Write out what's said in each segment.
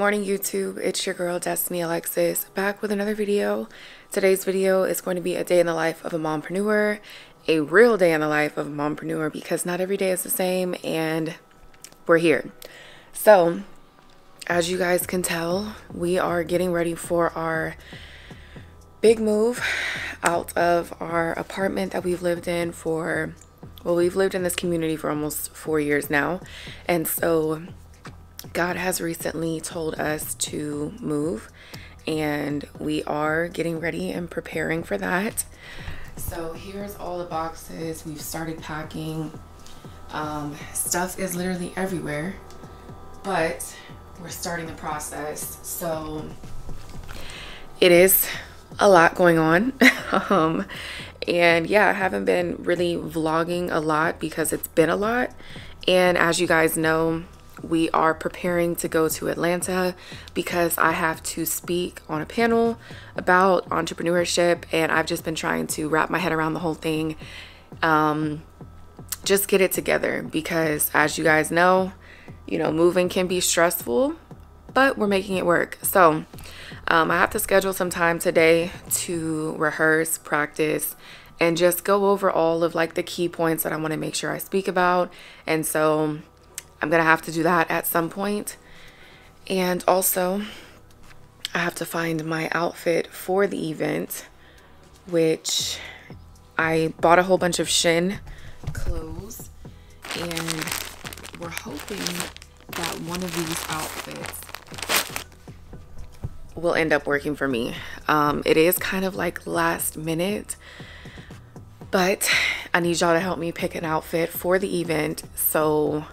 morning, YouTube. It's your girl Destiny Alexis back with another video. Today's video is going to be a day in the life of a mompreneur, a real day in the life of a mompreneur, because not every day is the same, and we're here. So as you guys can tell, we are getting ready for our big move out of our apartment that we've lived in for, well, we've lived in this community for almost 4 years now. And so God has recently told us to move, and we are getting ready and preparing for that. So here's all the boxes. We've started packing. Stuff is literally everywhere, but we're starting the process. So it is a lot going on. And yeah, I haven't been really vlogging a lot because it's been a lot. And as you guys know, we are preparing to go to Atlanta because I have to speak on a panel about entrepreneurship, and I've just been trying to wrap my head around the whole thing, just get it together, because as you guys know, moving can be stressful, but we're making it work. So I have to schedule some time today to rehearse, practice, and just go over all of like the key points that I want to make sure I speak about. And so I'm gonna have to do that at some point. And also I have to find my outfit for the event, which I bought a whole bunch of Shein clothes, and we're hoping that one of these outfits will end up working for me. It is kind of like last minute, but I need y'all to help me pick an outfit for the event. So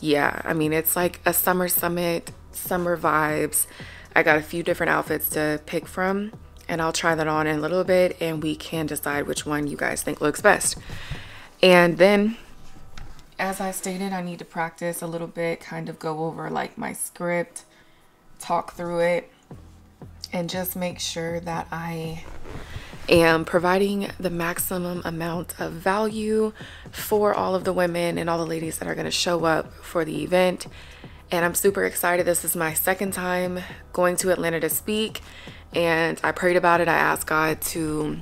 yeah, I mean, it's like a summer summit, summer vibes. I got a few different outfits to pick from, and I'll try that on in a little bit, and we can decide which one you guys think looks best. And then, as I stated, I need to practice a little bit, kind of go over like my script, talk through it, and just make sure that I am providing the maximum amount of value for all of the women and all the ladies that are going to show up for the event. And I'm super excited. This is my second time going to Atlanta to speak, and I prayed about it. I asked God to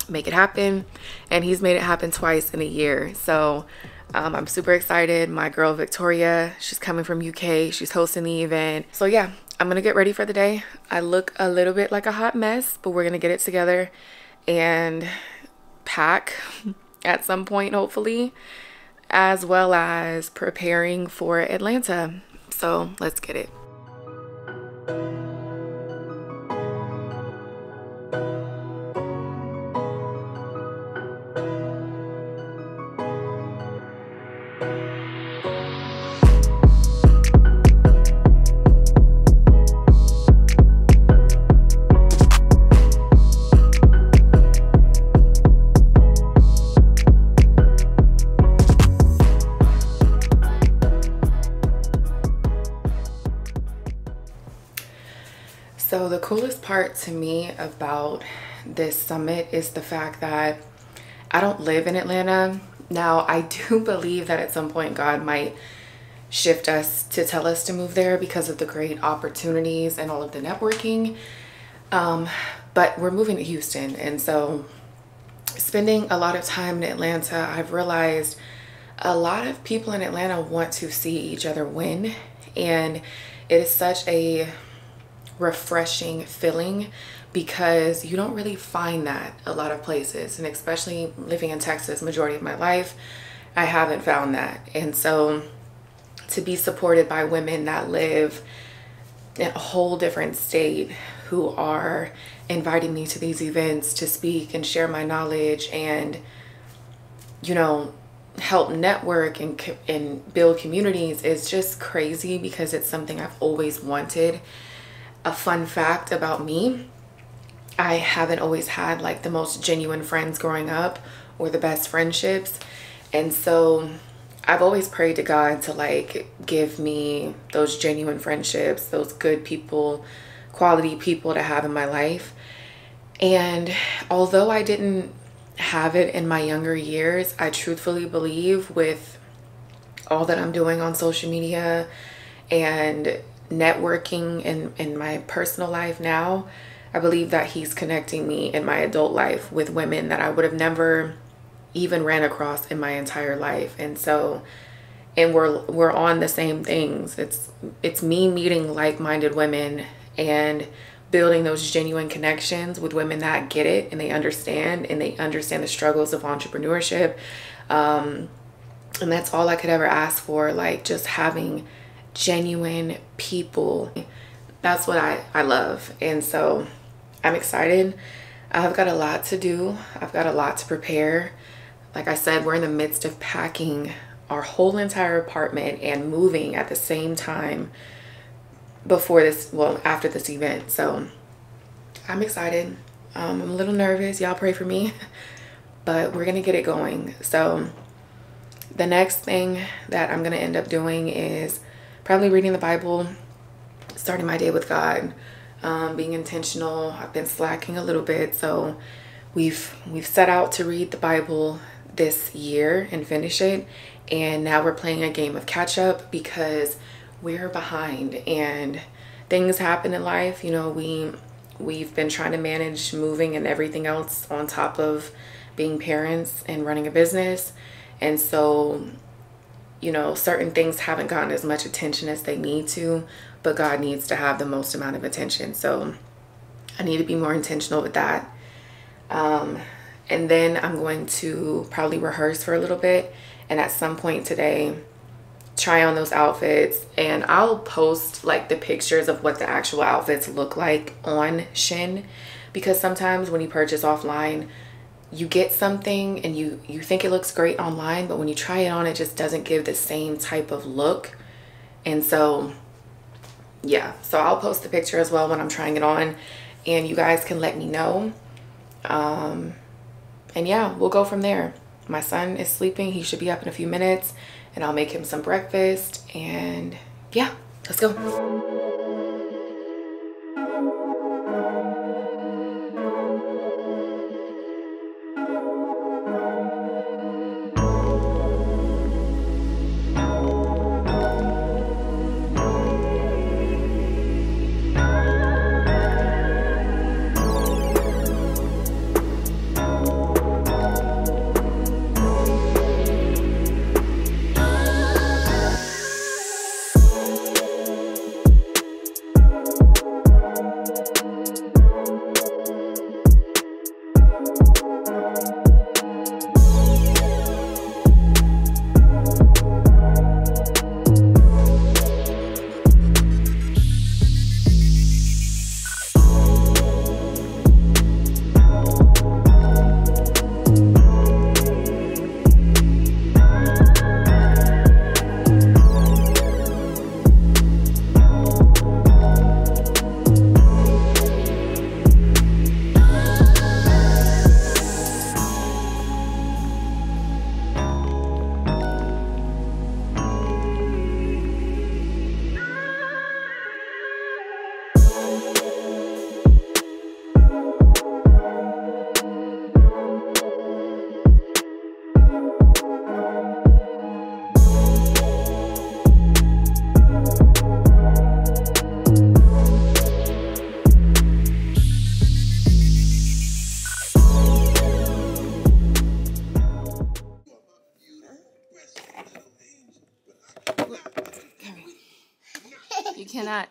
make it happen, and he's made it happen twice in a year. So I'm super excited. My girl Victoria, she's coming from UK. She's hosting the event. So yeah, I'm gonna get ready for the day. I look a little bit like a hot mess, but we're gonna get it together and pack at some point, hopefully, as well as preparing for Atlanta. So let's get it. So the coolest part to me about this summit is the fact that I don't live in Atlanta. Now, I do believe that at some point God might shift us to tell us to move there because of the great opportunities and all of the networking. But we're moving to Houston. And so spending a lot of time in Atlanta, I've realized a lot of people in Atlanta want to see each other win. And it is such a refreshing feeling because you don't really find that a lot of places, and especially living in Texas majority of my life, I haven't found that. And so to be supported by women that live in a whole different state who are inviting me to these events to speak and share my knowledge and help network and build communities is just crazy, because it's something I've always wanted. A fun fact about me, I haven't always had like the most genuine friends growing up or the best friendships. And so I've always prayed to God to like give me those genuine friendships, those good people, quality people to have in my life. And although I didn't have it in my younger years, I truthfully believe with all that I'm doing on social media and networking in my personal life now, I believe that he's connecting me in my adult life with women that I would have never even ran across in my entire life. And so, and we're on the same things. It's me meeting like-minded women and building those genuine connections with women that get it and they understand the struggles of entrepreneurship. And that's all I could ever ask for, like just having genuine people. That's what I love. And so I'm excited. I've got a lot to do. I've got a lot to prepare. Like I said, we're in the midst of packing our whole entire apartment and moving at the same time after this event. So I'm excited. I'm a little nervous. Y'all pray for me, but we're gonna get it going. So the next thing that I'm gonna end up doing is probably reading the Bible, starting my day with God, being intentional. I've been slacking a little bit, so we've set out to read the Bible this year and finish it, and now we're playing a game of catch up because we're behind and things happen in life. You know, we've been trying to manage moving and everything else on top of being parents and running a business, and so, you know, certain things haven't gotten as much attention as they need to, but God needs to have the most amount of attention. So I need to be more intentional with that. And then I'm going to probably rehearse for a little bit, and at some point today try on those outfits, and I'll post like the pictures of what the actual outfits look like on Shein, because sometimes when you purchase offline you get something and you think it looks great online, but when you try it on it just doesn't give the same type of look. And so yeah, so I'll post the picture as well when I'm trying it on, and you guys can let me know. And yeah, we'll go from there. My son is sleeping. He should be up in a few minutes, and I'll make him some breakfast, and yeah, let's go. You cannot.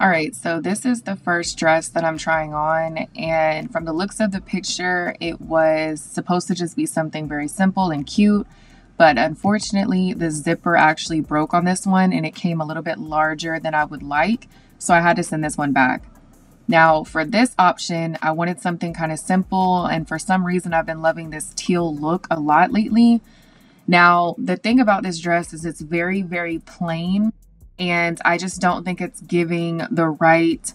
All right, so this is the first dress that I'm trying on, and from the looks of the picture, it was supposed to just be something very simple and cute, but unfortunately, the zipper actually broke on this one, and it came a little bit larger than I would like, so I had to send this one back. Now, for this option, I wanted something kind of simple, and for some reason, I've been loving this teal look a lot lately. Now, the thing about this dress is it's very, very plain, and I just don't think it's giving the right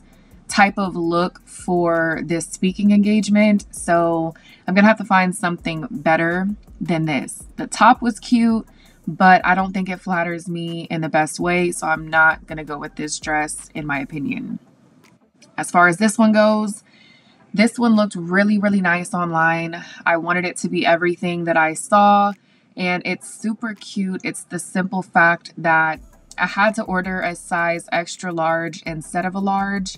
type of look for this speaking engagement. So I'm gonna have to find something better than this. The top was cute, but I don't think it flatters me in the best way. So I'm not gonna go with this dress in my opinion. As far as this one goes, this one looked really, really nice online. I wanted it to be everything that I saw, and it's super cute. It's the simple fact that I had to order a size extra large instead of a large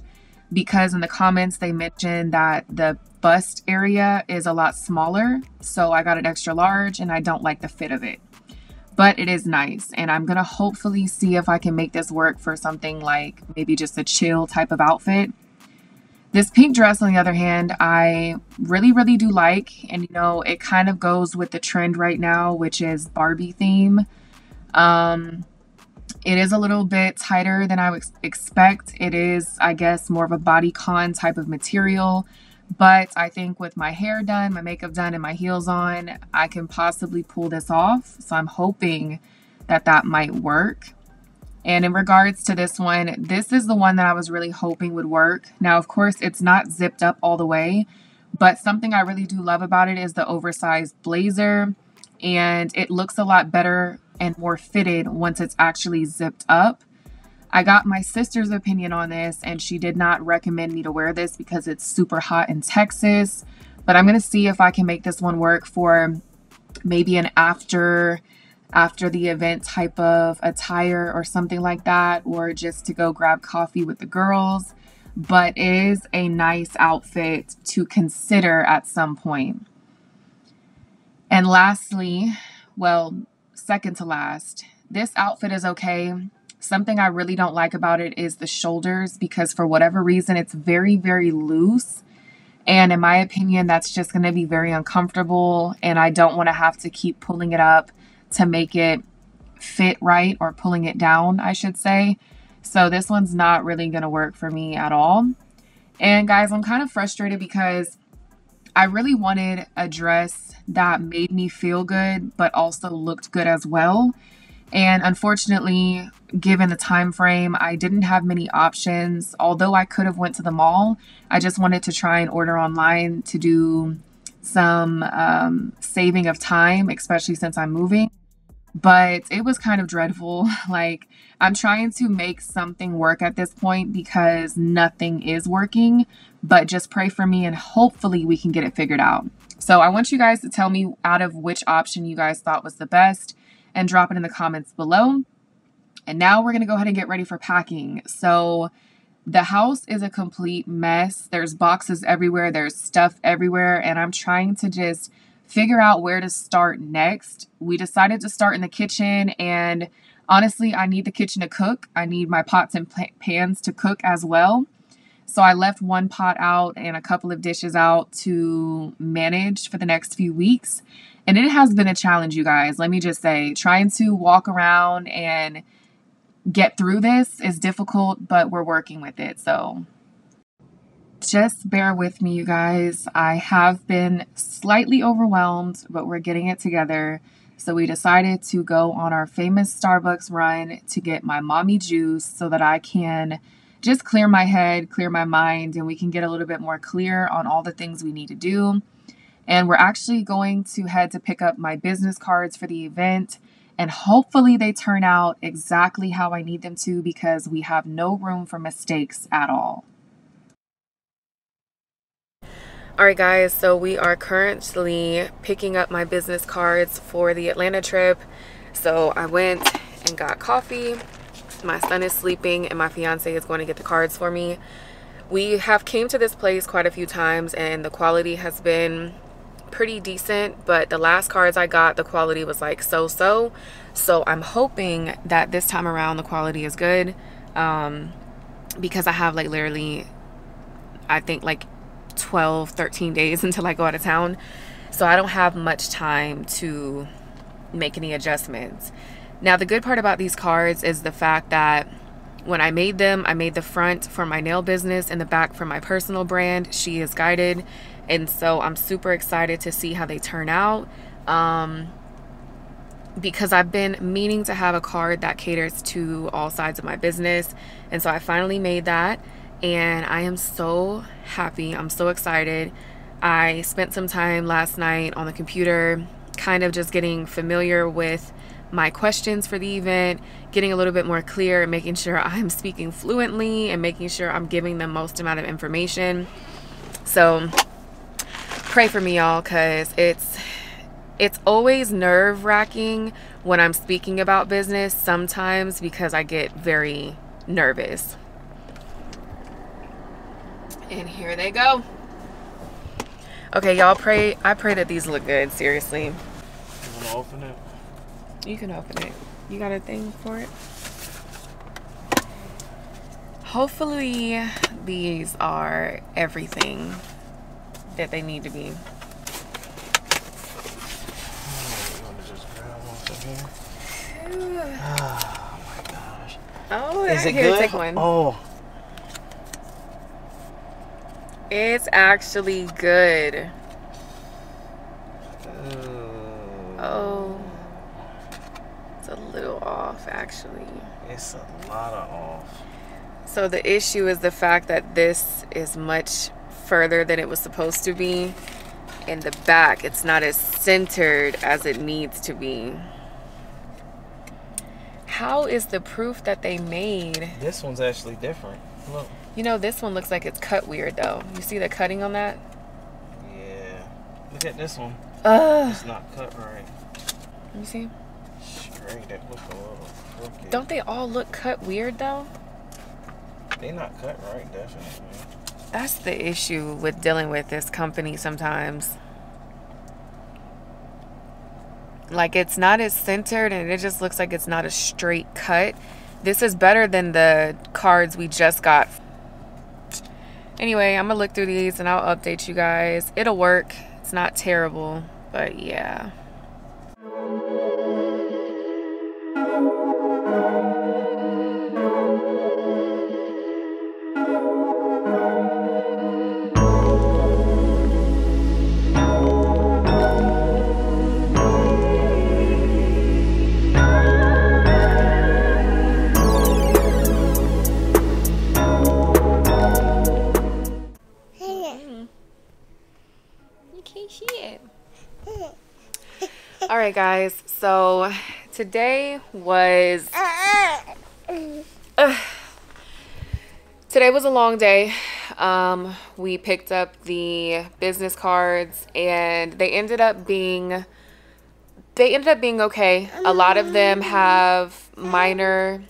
because in the comments they mentioned that the bust area is a lot smaller. So I got an extra large and I don't like the fit of it. But it is nice, and I'm gonna hopefully see if I can make this work for something like maybe just a chill type of outfit. This pink dress, on the other hand, I really, really do like. And, you know, it kind of goes with the trend right now, which is Barbie theme. It is a little bit tighter than I would expect. It is, I guess, more of a bodycon type of material. But I think with my hair done, my makeup done, and my heels on, I can possibly pull this off. So I'm hoping that that might work. And in regards to this one, this is the one that I was really hoping would work. Now, of course, it's not zipped up all the way, but something I really do love about it is the oversized blazer, and it looks a lot better and more fitted once it's actually zipped up. I got my sister's opinion on this, and she did not recommend me to wear this because it's super hot in Texas, but I'm going to see if I can make this one work for maybe an after the event type of attire or something like that, or just to go grab coffee with the girls. But it is a nice outfit to consider at some point. And lastly, well, second to last, this outfit is okay. Something I really don't like about it is the shoulders, because for whatever reason, it's very, very loose. And in my opinion, that's just going to be very uncomfortable. And I don't want to have to keep pulling it up to make it fit right, or pulling it down, I should say. So this one's not really going to work for me at all. And guys, I'm kind of frustrated because I really wanted a dress that made me feel good, but also looked good as well. And unfortunately, given the time frame, I didn't have many options. Although I could have went to the mall, I just wanted to try and order online to do some saving of time, especially since I'm moving. But it was kind of dreadful. Like, I'm trying to make something work at this point because nothing is working. But just pray for me and hopefully we can get it figured out. So I want you guys to tell me out of which option you guys thought was the best, and drop it in the comments below. And now we're going to go ahead and get ready for packing. So the house is a complete mess. There's boxes everywhere. There's stuff everywhere. And I'm trying to just figure out where to start next. We decided to start in the kitchen, and honestly, I need the kitchen to cook. I need my pots and pans to cook as well. So I left one pot out and a couple of dishes out to manage for the next few weeks. And it has been a challenge, you guys. Let me just say, trying to walk around and get through this is difficult, but we're working with it. So just bear with me, you guys. I have been slightly overwhelmed, but we're getting it together. So we decided to go on our famous Starbucks run to get my mommy juice so that I can just clear my head, clear my mind, and we can get a little bit more clear on all the things we need to do. And we're actually going to head to pick up my business cards for the event. And hopefully they turn out exactly how I need them to, because we have no room for mistakes at all. All right, guys, so we are currently picking up my business cards for the Atlanta trip. So I went and got coffee. My son is sleeping and my fiance is going to get the cards for me. We have came to this place quite a few times and the quality has been pretty decent, but the last cards I got, the quality was like so-so. So I'm hoping that this time around the quality is good, because I have like literally, I think like 12-13 days until I go out of town. So I don't have much time to make any adjustments. Now, the good part about these cards is the fact that when I made them, I made the front for my nail business and the back for my personal brand, She Is Guided. And so I'm super excited to see how they turn out, because I've been meaning to have a card that caters to all sides of my business. And so I finally made that. and I am so happy. I'm so excited. I spent some time last night on the computer kind of just getting familiar with my questions for the event, getting a little bit more clear and making sure I'm speaking fluently and making sure I'm giving the most amount of information. So pray for me, y'all, because it's always nerve-wracking when I'm speaking about business sometimes because I get very nervous. And here they go. Okay, y'all, I pray that these look good, seriously. You wanna open it? You can open it. You got a thing for it? Hopefully these are everything that they need to be. You wanna just grab one from here? Oh my gosh. Oh, is it here, good? Take one. Oh. It's actually good. Oh. It's a little off, actually. It's a lot of off. So the issue is the fact that this is much further than it was supposed to be. In the back, it's not as centered as it needs to be. How is the proof that they made? This one's actually different. Look. You know, this one looks like it's cut weird, though. You see the cutting on that? Yeah. Look at this one. It's not cut right. Let me see. Straight, it look a little crooked. Don't they all look cut weird, though? They not cut right, definitely. That's the issue with dealing with this company sometimes. Like, it's not as centered and it just looks like it's not a straight cut. This is better than the cards we just got. Anyway, I'm gonna look through these and I'll update you guys. It'll work. It's not terrible, but yeah. All right, guys, so today was today was a long day. We picked up the business cards and they ended up being okay. A lot of them have minor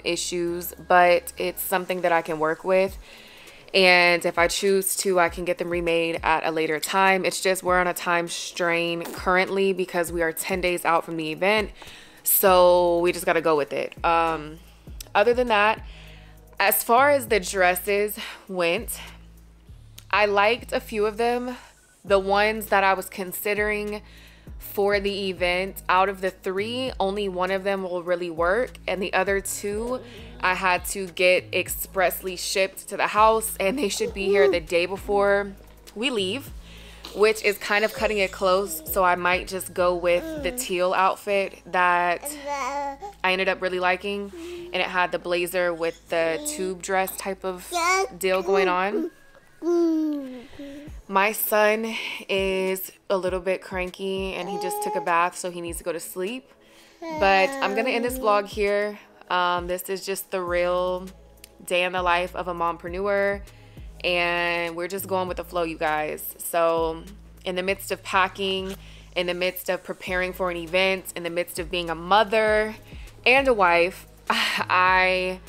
issues, but it's something that I can work with. And if I choose to, I can get them remade at a later time. It's just we're on a time strain currently because we are 10 days out from the event. So we just got to go with it. Other than that, as far as the dresses went, I liked a few of them. The ones that I was considering for the event, out of the 3, only one of them will really work. And the other 2, I had to get expressly shipped to the house and they should be here the day before we leave, which is kind of cutting it close. So I might just go with the teal outfit that I ended up really liking. And it had the blazer with the tube dress type of deal going on. My son is a little bit cranky and he just took a bath, so he needs to go to sleep. But I'm going to end this vlog here. This is just the real day in the life of a mompreneur, and we're just going with the flow, you guys. So in the midst of packing, in the midst of preparing for an event, in the midst of being a mother and a wife, I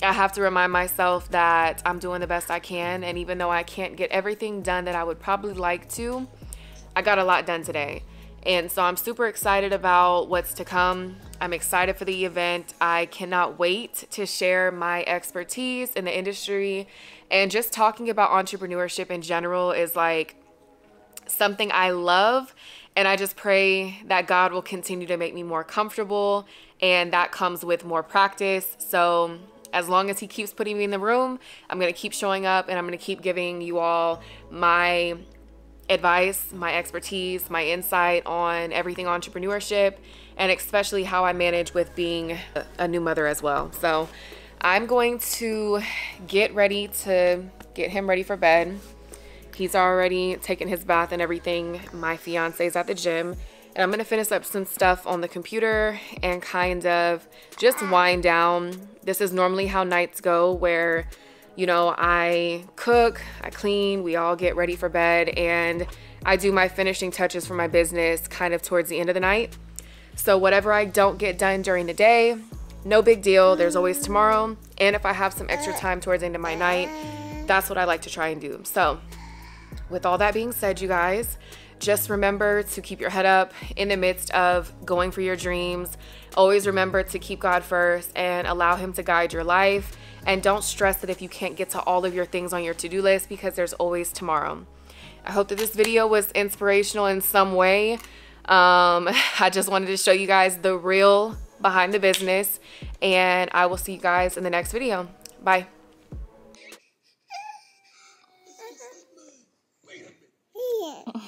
have to remind myself that I'm doing the best I can. And even though I can't get everything done that I would probably like to, I got a lot done today. And so I'm super excited about what's to come. I'm excited for the event. I cannot wait to share my expertise in the industry. And just talking about entrepreneurship in general is like something I love. And I just pray that God will continue to make me more comfortable. And that comes with more practice. So as long as he keeps putting me in the room, I'm going to keep showing up and I'm going to keep giving you all my advice, my expertise, my insight on everything entrepreneurship, and especially how I manage with being a new mother as well. So I'm going to get ready to get him ready for bed. He's already taken his bath and everything. My fiance's at the gym. And I'm gonna finish up some stuff on the computer and kind of just wind down. This is normally how nights go, where, you know, I cook, I clean, we all get ready for bed, and I do my finishing touches for my business kind of towards the end of the night. So whatever I don't get done during the day, no big deal, there's always tomorrow. And if I have some extra time towards the end of my night, that's what I like to try and do. So with all that being said, you guys, just remember to keep your head up in the midst of going for your dreams. Always remember to keep God first and allow him to guide your life. And don't stress that if you can't get to all of your things on your to-do list, because there's always tomorrow. I hope that this video was inspirational in some way. I just wanted to show you guys the real behind the business, and I will see you guys in the next video. Bye. Yeah.